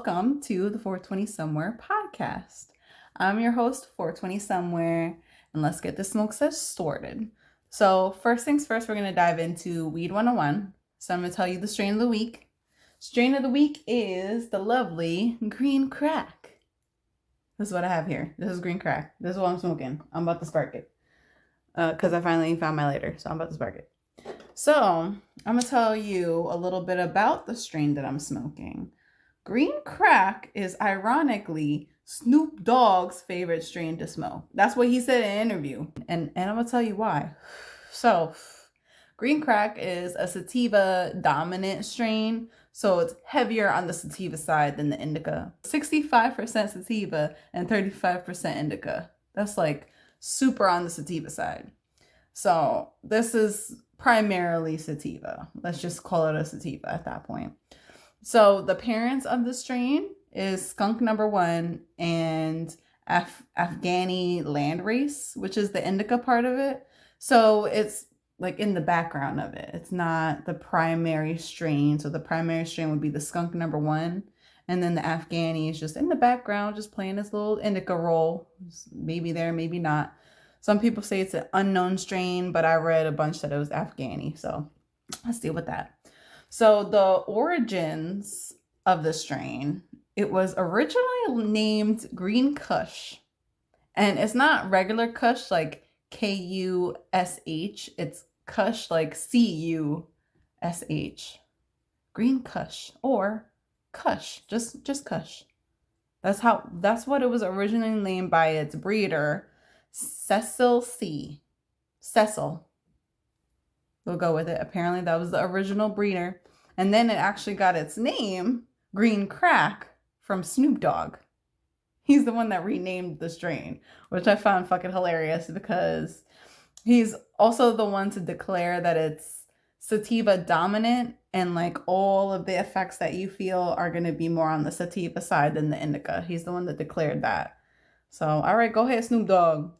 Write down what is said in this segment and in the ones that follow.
welcome to the 420 Somewhere podcast. I'm your host, 420 Somewhere, and let's get the smoke started. So first things first, we're going to dive into Weed 101. So I'm going to tell you the strain of the week. Strain of the week is the lovely green crack. This is what I have here. This is green crack. This is what I'm smoking. I'm about to spark it because I finally found my lighter, so I'm about to spark it. So I'm going to tell you a little bit about the strain that I'm smoking. Green crack is ironically Snoop Dogg's favorite strain to smoke. That's what he said in an interview. And I'm going to tell you why. So green crack is a sativa dominant strain. So it's heavier on the sativa side than the indica. 65% sativa and 35% indica. That's like super on the sativa side. So this is primarily sativa. Let's just call it a sativa at that point. So the parents of the strain is skunk number 1 and Afghani landrace, which is the indica part of it. So it's like in the background of it. It's not the primary strain. So the primary strain would be the skunk number 1. And then the Afghani is just in the background, just playing this little indica role. Maybe there, maybe not. Some people say it's an unknown strain, but I read a bunch that it was Afghani. So let's deal with that. So the origins of the strain, it was originally named Green Kush. And it's not regular Kush like Kush. It's Kush like Cush. Green Kush or Kush, just Kush. That's what it was originally named by its breeder, Cecil C. Cecil. We'll go with it. Apparently that was the original breeder. And then it actually got its name, Green Crack, from Snoop Dogg. He's the one that renamed the strain, which I found fucking hilarious because he's also the one to declare that it's sativa dominant and like all of the effects that you feel are going to be more on the sativa side than the indica. He's the one that declared that. So, all right, go ahead, Snoop Dogg.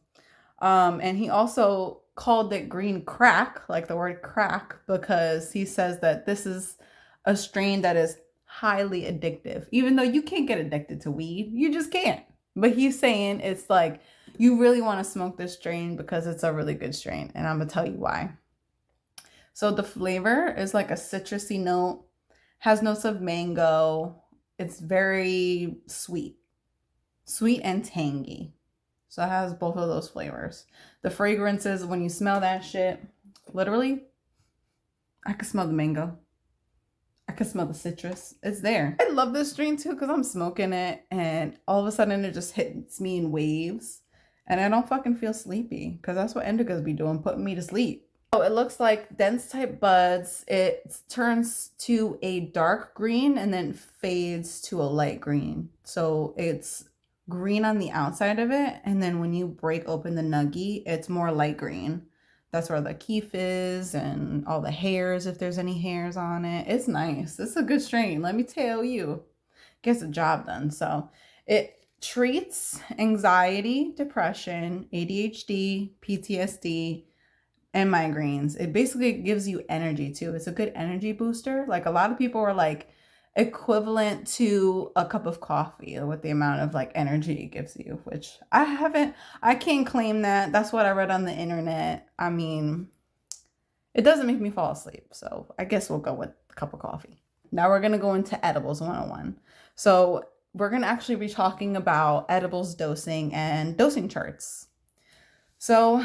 And he also called it green crack, like the word crack, because he says that this is a strain that is highly addictive. Even though you can't get addicted to weed, you just can't. But he's saying it's like you really want to smoke this strain because it's a really good strain. And I'm going to tell you why. So the flavor is like a citrusy note, has notes of mango. It's very sweet and tangy. So it has both of those flavors. The fragrances, when you smell that shit, literally, I can smell the mango. I can smell the citrus. It's there. I love this strain too because I'm smoking it and all of a sudden it just hits me in waves and I don't fucking feel sleepy because that's what indicas be doing, putting me to sleep. So it looks like dense type buds. It turns to a dark green and then fades to a light green. So it's green on the outside of it, and then when you break open the nuggie, it's more light green. That's where the keef is and all the hairs, if there's any hairs on it. It's nice. It's a good strain, let me tell you. Gets the job done. So it treats anxiety, depression, ADHD, PTSD, and migraines. It basically gives you energy too. It's a good energy booster. Like a lot of people are like equivalent to a cup of coffee with the amount of like energy it gives you, which I can't claim that. That's what I read on the internet. I mean, it doesn't make me fall asleep. So I guess we'll go with a cup of coffee. Now we're going to go into edibles 101. So we're going to actually be talking about edibles dosing and dosing charts. So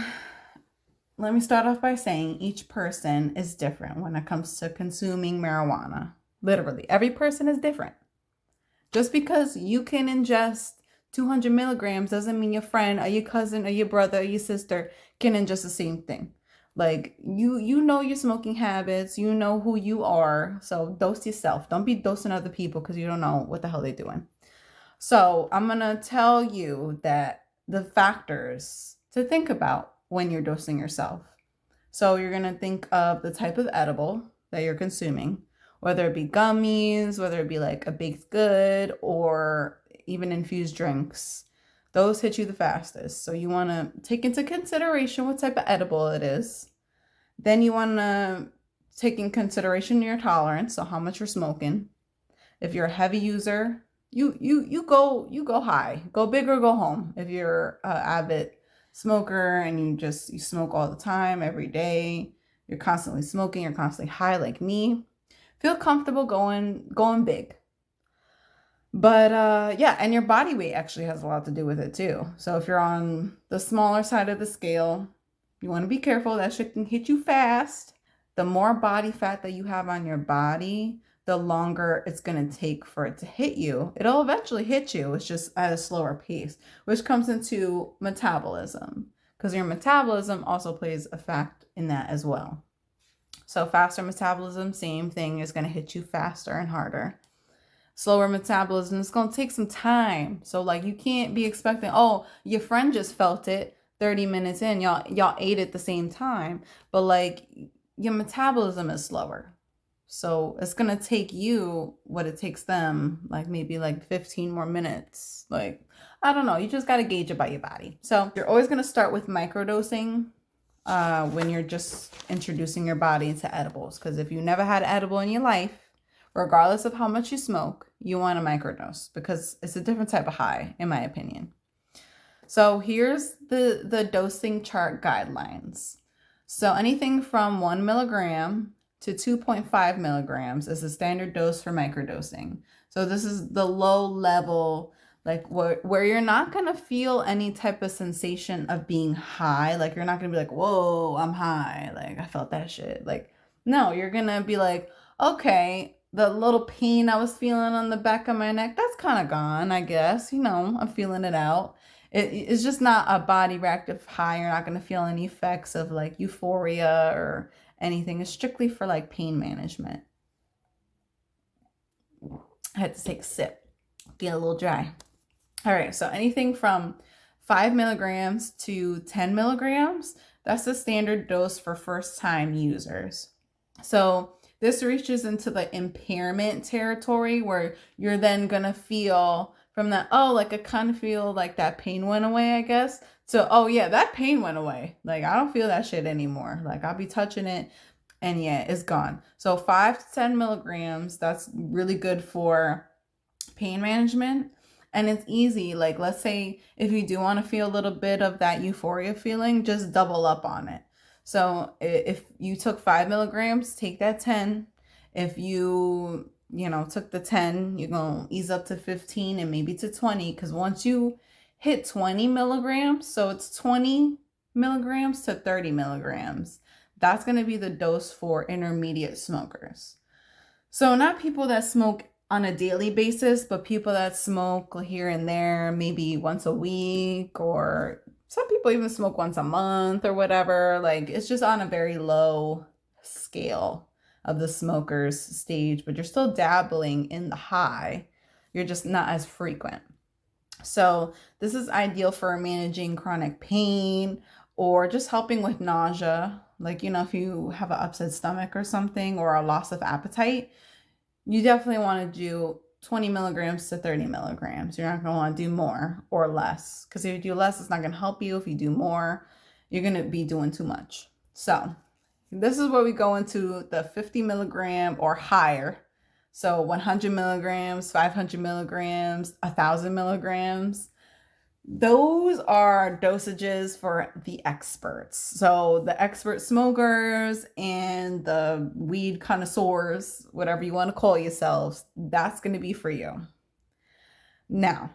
let me start off by saying each person is different when it comes to consuming marijuana. Literally, every person is different. Just because you can ingest 200 milligrams doesn't mean your friend or your cousin or your brother or your sister can ingest the same thing. Like, you know your smoking habits, you know who you are, so dose yourself. Don't be dosing other people because you don't know what the hell they're doing. So I'm going to tell you that the factors to think about when you're dosing yourself. So you're going to think of the type of edible that you're consuming, whether it be gummies, whether it be like a baked good or even infused drinks. Those hit you the fastest. So you want to take into consideration what type of edible it is. Then you want to take in consideration your tolerance, so how much you're smoking. If you're a heavy user, you go high, go big or go home. If you're an avid smoker and you smoke all the time, every day, you're constantly smoking, you're constantly high like me, feel comfortable going big. But yeah, and your body weight actually has a lot to do with it too. So if you're on the smaller side of the scale, you want to be careful. That shit can hit you fast. The more body fat that you have on your body, the longer it's going to take for it to hit you. It'll eventually hit you. It's just at a slower pace, which comes into metabolism, because your metabolism also plays a fact in that as well. So faster metabolism, same thing, is going to hit you faster and harder. Slower metabolism, it's going to take some time. So like you can't be expecting, oh, your friend just felt it 30 minutes in, y'all ate at the same time, but like your metabolism is slower. So it's going to take you what it takes them, like maybe like 15 more minutes. Like, I don't know. You just got to gauge it by your body. So you're always going to start with microdosing when you're just introducing your body into edibles. Because if you never had an edible in your life, regardless of how much you smoke, you want to microdose because it's a different type of high, in my opinion. So here's the dosing chart guidelines. So anything from 1 milligram to 2.5 milligrams is the standard dose for microdosing. So this is the low level, like where you're not going to feel any type of sensation of being high. Like you're not going to be like, whoa, I'm high. Like I felt that shit. Like, no, you're going to be like, okay, the little pain I was feeling on the back of my neck, that's kind of gone, I guess. You know, I'm feeling it out. It's just not a body reactive high. You're not going to feel any effects of like euphoria or anything. It's strictly for like pain management. I had to take a sip, get a little dry. All right, so anything from 5 milligrams to 10 milligrams, that's the standard dose for first time users. So this reaches into the impairment territory where you're then going to feel from that, oh, like I kind of feel like that pain went away, I guess. So, oh yeah, that pain went away. Like I don't feel that shit anymore. Like I'll be touching it and yeah, it's gone. So 5 to 10 milligrams, that's really good for pain management. And it's easy. Like let's say if you do want to feel a little bit of that euphoria feeling, just double up on it. So if you took 5 milligrams, take that 10. If you took the 10, you're going to ease up to 15 and maybe to 20. Because once you hit 20 milligrams, so it's 20 milligrams to 30 milligrams, that's going to be the dose for intermediate smokers. So not people that smoke on a daily basis, but people that smoke here and there, maybe once a week, or some people even smoke once a month or whatever. Like it's just on a very low scale of the smoker's stage, but you're still dabbling in the high. You're just not as frequent. So this is ideal for managing chronic pain or just helping with nausea. Like, if you have an upset stomach or something, or a loss of appetite, you definitely want to do 20 milligrams to 30 milligrams. You're not going to want to do more or less, because if you do less, it's not going to help you. If you do more, you're going to be doing too much. So this is where we go into the 50 milligram or higher. So 100 milligrams, 500 milligrams, 1,000 milligrams. Those are dosages for the experts. So the expert smokers and the weed connoisseurs, whatever you want to call yourselves, that's going to be for you. Now,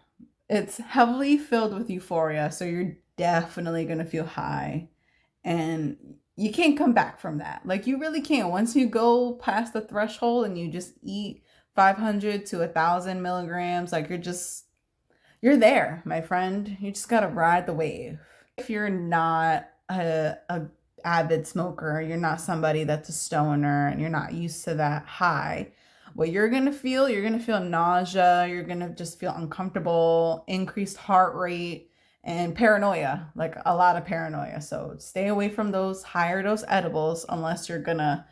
it's heavily filled with euphoria, so you're definitely going to feel high. And you can't come back from that. Like you really can't. Once you go past the threshold and you just eat 500 to 1,000 milligrams, like you're there, my friend. You just got to ride the wave. If you're not a avid smoker, you're not somebody that's a stoner and you're not used to that high, what you're going to feel nausea. You're going to just feel uncomfortable, increased heart rate, and paranoia, like a lot of paranoia. So stay away from those higher dose edibles unless you're going to,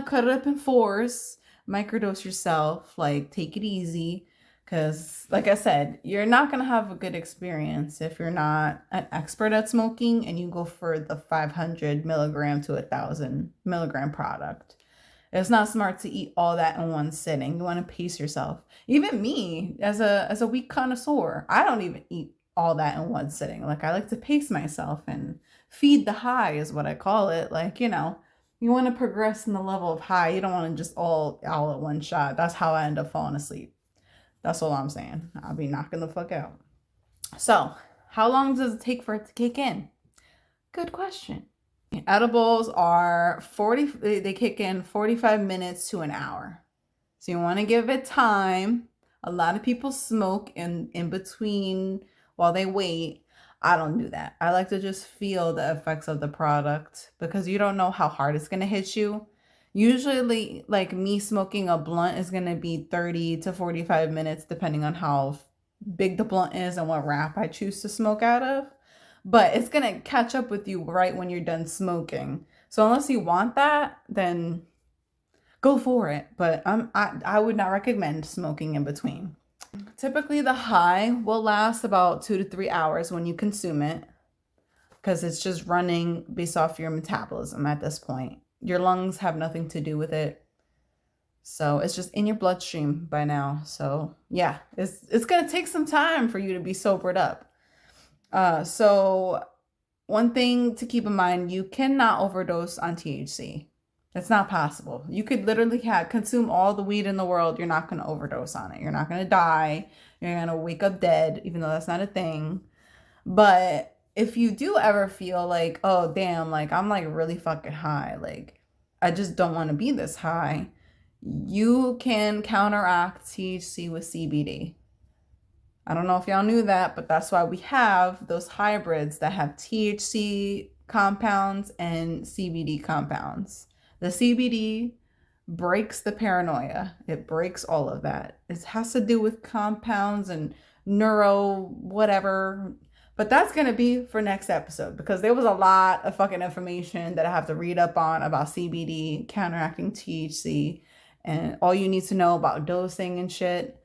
cut it up in 4s, microdose yourself, like take it easy. Because like I said, you're not going to have a good experience if you're not an expert at smoking and you go for the 500 milligram to 1,000 milligram product. It's not smart to eat all that in one sitting. You want to pace yourself. Even me, as a weak connoisseur, I don't even eat all that in one sitting. Like I like to pace myself and feed the high is what I call it. Like, you want to progress in the level of high. You don't want to just all at one shot. That's how I end up falling asleep. That's all I'm saying. I'll be knocking the fuck out. So, how long does it take for it to kick in? Good question. Edibles are they kick in 45 minutes to an hour. So you want to give it time. A lot of people smoke in between while they wait. I don't do that. I like to just feel the effects of the product because you don't know how hard it's going to hit you. Usually, like me smoking a blunt is going to be 30 to 45 minutes depending on how big the blunt is and what wrap I choose to smoke out of. But it's going to catch up with you right when you're done smoking. So unless you want that, then go for it. But I would not recommend smoking in between. Typically, the high will last about 2 to 3 hours when you consume it because it's just running based off your metabolism at this point. Your lungs have nothing to do with it. So it's just in your bloodstream by now. So yeah, it's going to take some time for you to be sobered up. So one thing to keep in mind, you cannot overdose on THC. It's not possible. You could literally consume all the weed in the world. You're not going to overdose on it. You're not going to die. You're going to wake up dead, even though that's not a thing. But if you do ever feel like, oh, damn, like I'm like really fucking high, like I just don't want to be this high, you can counteract THC with CBD. I don't know if y'all knew that, but that's why we have those hybrids that have THC compounds and CBD compounds. The CBD breaks the paranoia. It breaks all of that. It has to do with compounds and neuro whatever. But that's going to be for next episode because there was a lot of fucking information that I have to read up on about CBD counteracting THC and all you need to know about dosing and shit.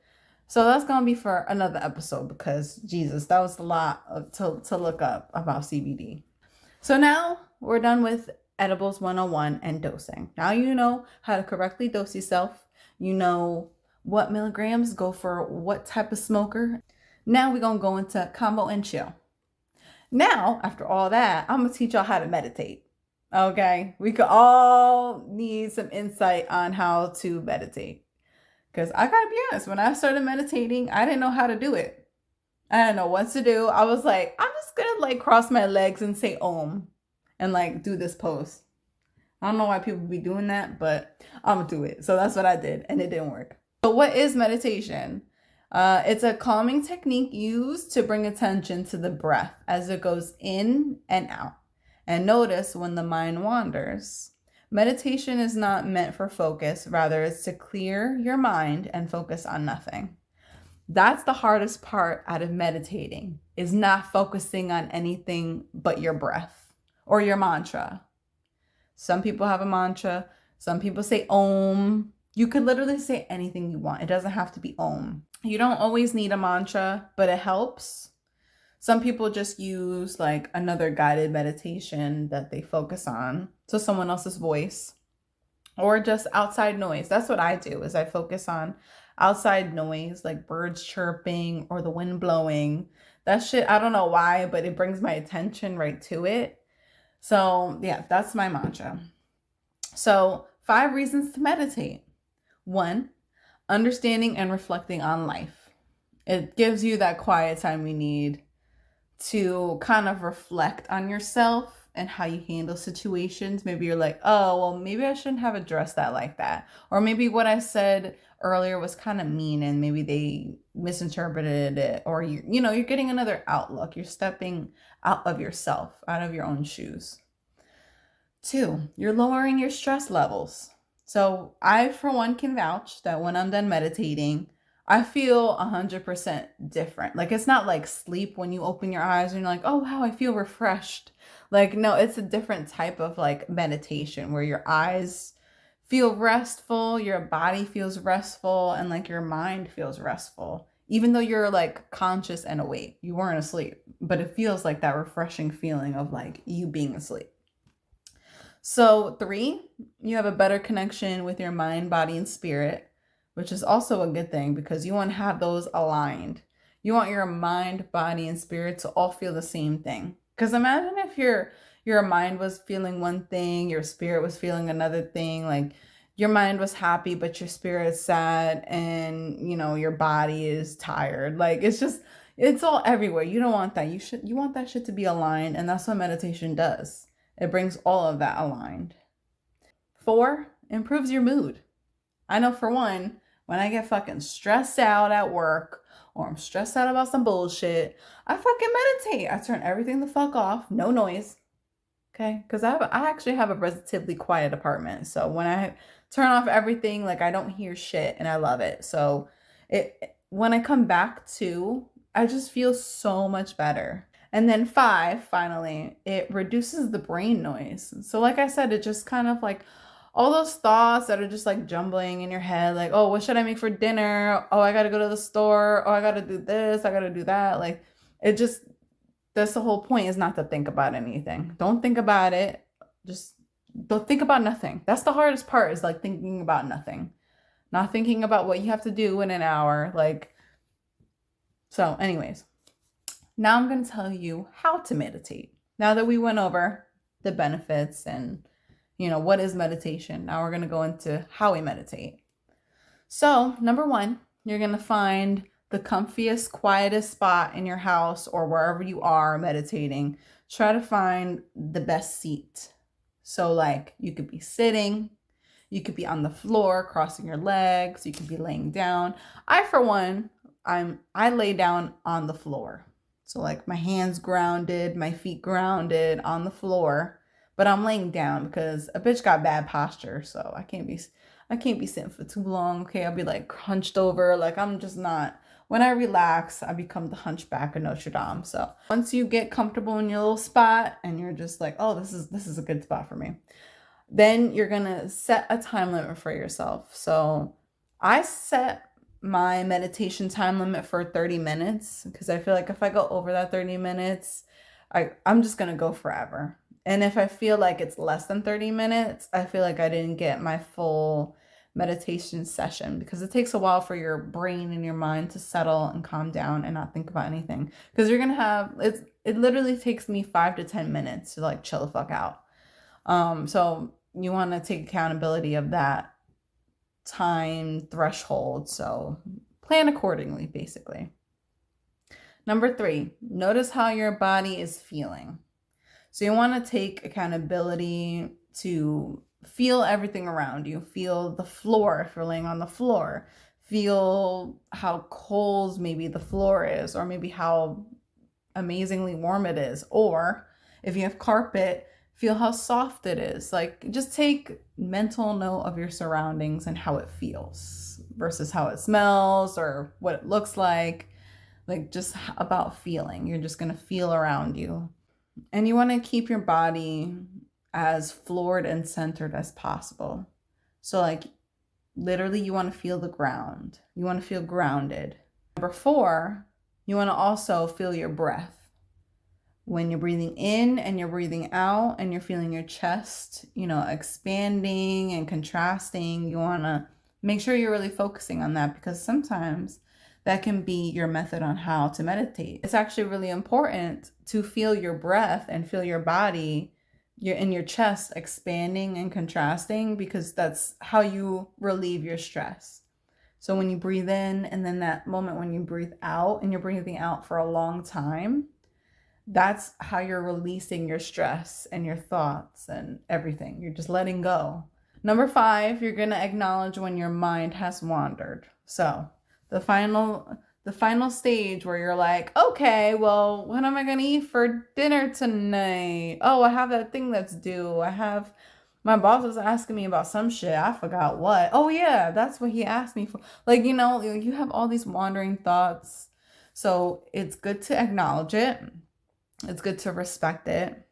So that's going to be for another episode because, Jesus, that was a lot to look up about CBD. So now we're done with Edibles 101 and dosing. Now you know how to correctly dose yourself. You know what milligrams go for what type of smoker. Now we're going to go into Convo and Chill. Now, after all that, I'm going to teach y'all how to meditate. Okay? We could all need some insight on how to meditate. Because I gotta be honest, when I started meditating, I didn't know how to do it. I didn't know what to do. I was like, I'm just gonna like cross my legs and say Om and like do this pose. I don't know why people be doing that, but I'm gonna do it. So that's what I did and it didn't work. But what is meditation? It's a calming technique used to bring attention to the breath as it goes in and out. And notice when the mind wanders. Meditation is not meant for focus. Rather, it's to clear your mind and focus on nothing. That's the hardest part out of meditating, is not focusing on anything but your breath or your mantra. Some people have a mantra. Some people say Om. You could literally say anything you want. It doesn't have to be Om. You don't always need a mantra, but it helps. Some people just use like another guided meditation that they focus on. So someone else's voice or just outside noise. That's what I do is I focus on outside noise like birds chirping or the wind blowing. That shit, I don't know why, but it brings my attention right to it. So yeah, that's my mantra. So 5 reasons to meditate. 1, understanding and reflecting on life. It gives you that quiet time you need to kind of reflect on yourself and how you handle situations. Maybe you're like, oh, well, maybe I shouldn't have addressed that like that. Or maybe what I said earlier was kind of mean and maybe they misinterpreted it. Or, you're getting another outlook. You're stepping out of yourself, out of your own shoes. 2, you're lowering your stress levels. So I, for one, can vouch that when I'm done meditating, I feel 100% different. Like, it's not like sleep when you open your eyes and you're like, oh, wow, I feel refreshed. Like, no, it's a different type of like meditation where your eyes feel restful, your body feels restful, and like your mind feels restful. Even though you're like conscious and awake, you weren't asleep, but it feels like that refreshing feeling of like you being asleep. So, 3, you have a better connection with your mind, body, and spirit, which is also a good thing because you want to have those aligned. You want your mind, body, and spirit to all feel the same thing. Because imagine if your mind was feeling one thing, your spirit was feeling another thing, like your mind was happy but your spirit's sad and your body is tired. Like it's all everywhere. You don't want that. You want that shit to be aligned, and that's what meditation does. It brings all of that aligned. 4, improves your mood. I know for one, when I get fucking stressed out at work or I'm stressed out about some bullshit, I fucking meditate. I turn everything the fuck off, no noise. Okay? Because I actually have a relatively quiet apartment. So when I turn off everything, like I don't hear shit and I love it. So when I come back to, I just feel so much better. And then 5, finally, it reduces the brain noise. So like I said, it just kind of like all those thoughts that are just like jumbling in your head, like, oh, what should I make for dinner? Oh, I gotta go to the store. Oh, I gotta do this. I gotta do that. Like, it just, that's the whole point, is not to think about anything. Don't think about it. Just don't think about nothing. That's the hardest part, is like thinking about nothing. Not thinking about what you have to do in an hour. Like, so anyways, now I'm going to tell you how to meditate. Now that we went over the benefits and, what is meditation, now we're going to go into how we meditate. So, number 1, you're going to find the comfiest, quietest spot in your house or wherever you are meditating. Try to find the best seat. So, like, you could be sitting, you could be on the floor, crossing your legs, you could be laying down. I, for one, I lay down on the floor. So like my hands grounded, my feet grounded on the floor, but I'm laying down because a bitch got bad posture, so I can't be sitting for too long. Okay, I'll be like hunched over, like I'm just not. When I relax, I become the hunchback of Notre Dame. So once you get comfortable in your little spot and you're just like, oh, this is a good spot for me, then you're gonna set a time limit for yourself. So I set my meditation time limit for 30 minutes because I feel like if I go over that 30 minutes, I'm just gonna go forever. And if I feel like it's less than 30 minutes, I feel like I didn't get my full meditation session, because it takes a while for your brain and your mind to settle and calm down and not think about anything. Because you're gonna have it literally takes me 5 to 10 minutes to like chill the fuck out. So you want to take accountability of that time threshold. So plan accordingly, basically. Number 3, notice how your body is feeling. So you want to take accountability to feel everything around you. Feel the floor if you're laying on the floor. Feel how cold maybe the floor is, or maybe how amazingly warm it is. Or if you have carpet, feel how soft it is. Like, just take mental note of your surroundings and how it feels versus how it smells or what it looks like. Like, just about feeling. You're just going to feel around you. And you want to keep your body as floored and centered as possible. So, like, literally, you want to feel the ground. You want to feel grounded. Number 4, you want to also feel your breath. When you're breathing in and you're breathing out and you're feeling your chest, expanding and contrasting, you want to make sure you're really focusing on that, because sometimes that can be your method on how to meditate. It's actually really important to feel your breath and feel your body, your chest expanding and contrasting, because that's how you relieve your stress. So when you breathe in, and then that moment when you breathe out and you're breathing out for a long time, that's how you're releasing your stress and your thoughts and everything. You're just letting go. Number 5, you're going to acknowledge when your mind has wandered. So the final stage where you're like, okay, well, what am I going to eat for dinner tonight? Oh, I have that thing that's due. My boss was asking me about some shit. I forgot what. Oh yeah, that's what he asked me for. Like, you have all these wandering thoughts. So it's good to acknowledge it. It's good to respect it,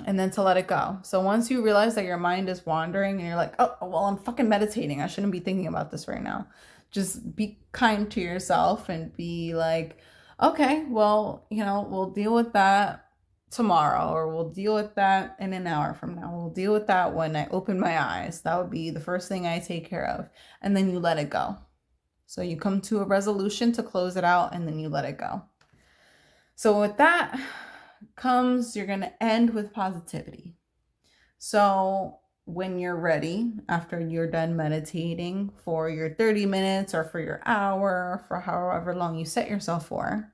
and then to let it go. So once you realize that your mind is wandering and you're like, oh, well, I'm fucking meditating, I shouldn't be thinking about this right now. Just be kind to yourself and be like, okay, well, we'll deal with that tomorrow, or we'll deal with that in an hour from now. We'll deal with that when I open my eyes. That would be the first thing I take care of. And then you let it go. So you come to a resolution to close it out, and then you let it go. So with that comes, you're going to end with positivity. So when you're ready, after you're done meditating for your 30 minutes or for your hour, for however long you set yourself for,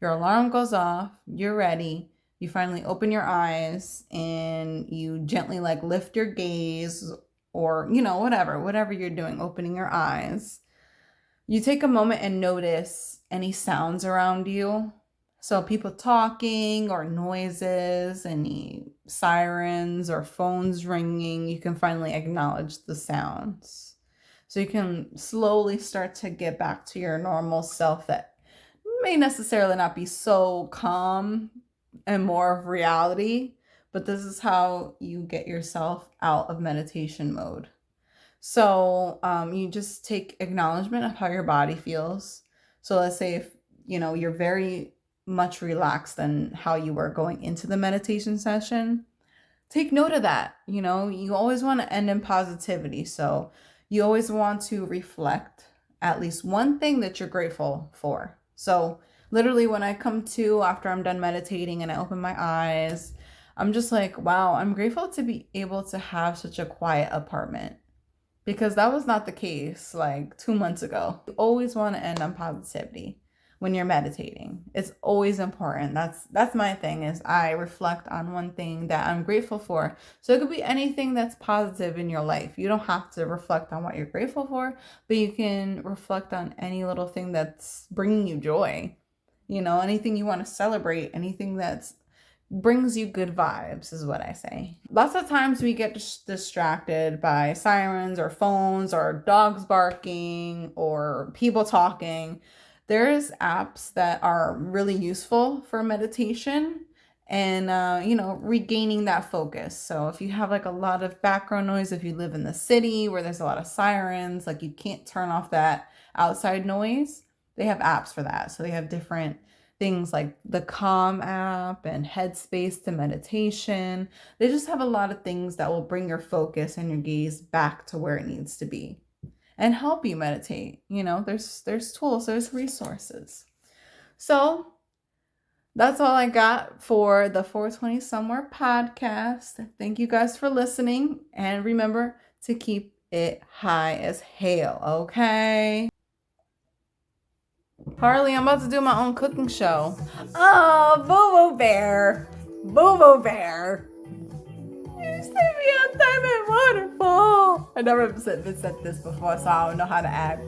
your alarm goes off, you're ready, you finally open your eyes, and you gently like lift your gaze, or, you know, whatever you're doing, opening your eyes. You take a moment and notice any sounds around you. So people talking or noises, any sirens or phones ringing, you can finally acknowledge the sounds. So you can slowly start to get back to your normal self that may necessarily not be so calm and more of reality, but this is how you get yourself out of meditation mode. So you just take acknowledgement of how your body feels. So let's say if, you know, you're very much relaxed than how you were going into the meditation session, take note of that. You know, you always want to end in positivity. So you always want to reflect at least one thing that you're grateful for. So literally when I come to after I'm done meditating and I open my eyes, I'm just like, wow, I'm grateful to be able to have such a quiet apartment, because that was not the case like 2 months ago. You always want to end on positivity when you're meditating. It's always important. That's my thing, is I reflect on one thing that I'm grateful for. So it could be anything that's positive in your life. You don't have to reflect on what you're grateful for, but you can reflect on any little thing that's bringing you joy. You know, anything you want to celebrate, anything that's brings you good vibes is what I say. Lots of times we get distracted by sirens or phones or dogs barking or people talking. There's apps that are really useful for meditation and, you know, regaining that focus. So if you have like a lot of background noise, if you live in the city where there's a lot of sirens, like you can't turn off that outside noise, they have apps for that. So they have different things like the Calm app and Headspace to meditation. They just have a lot of things that will bring your focus and your gaze back to where it needs to be and help you meditate. You know, there's tools, there's resources. So that's all I got for the 420 Somewhere podcast. Thank you guys for listening, and remember to keep it high as hell, okay? Harley, I'm about to do my own cooking show. Oh, Boo Boo Bear. Boo Boo Bear. You sent me outside my waterfall. I never said this before, so I don't know how to act.